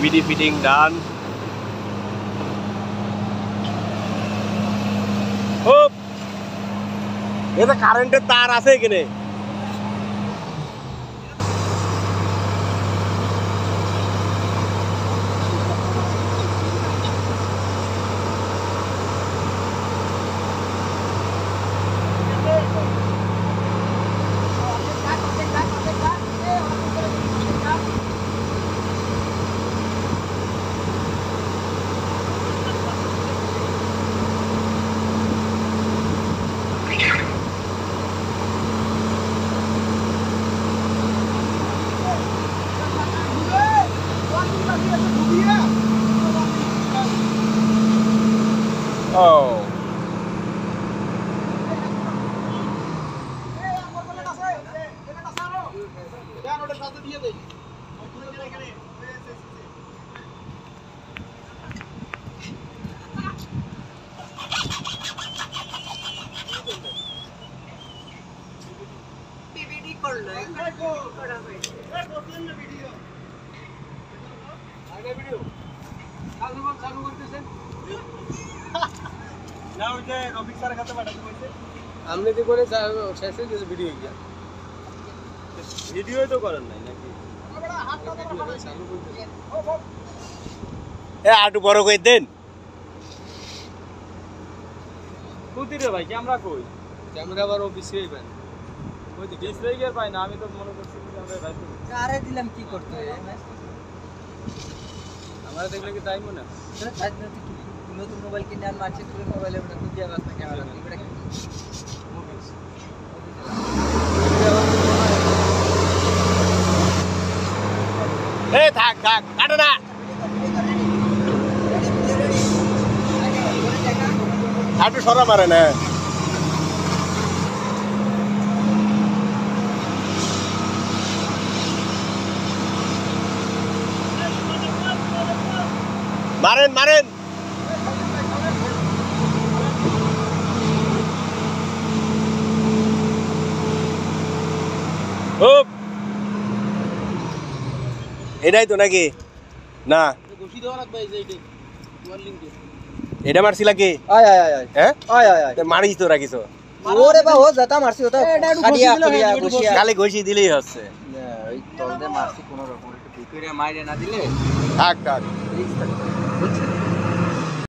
DVD fitting ডান। এটা কারেন্টের তার আছে এখানে। Oh. ভিডিও তো করেন নাই নাকি? একটু বড় করে দেন। কুতিরে ভাই ক্যামেরা কই? ক্যামেরা আবার অফিসে পাই না। ওই তো ডিসপ্লে গিয়ে পাই না। আমি তো মনে করছি ক্যামেরা ভাই কারে দিলাম কি করতে হয়? আমরা দেখলে কি টাইম না? টাইম না কি নতুন মোবাইল কিনে আর মার্কেট করে মোবাইলে আমরা খুঁজে আবার না ক্যামেরা এটা কি? এই থাক থাক কাটো না। একটু সরা মারে না। মারেন মারেন। এটাই তো নাকি না এটা মারছিলা কি? হ্যাঁ মারিস তো রাখিস খালি ঘষি দিলেই হচ্ছে। থাক থাক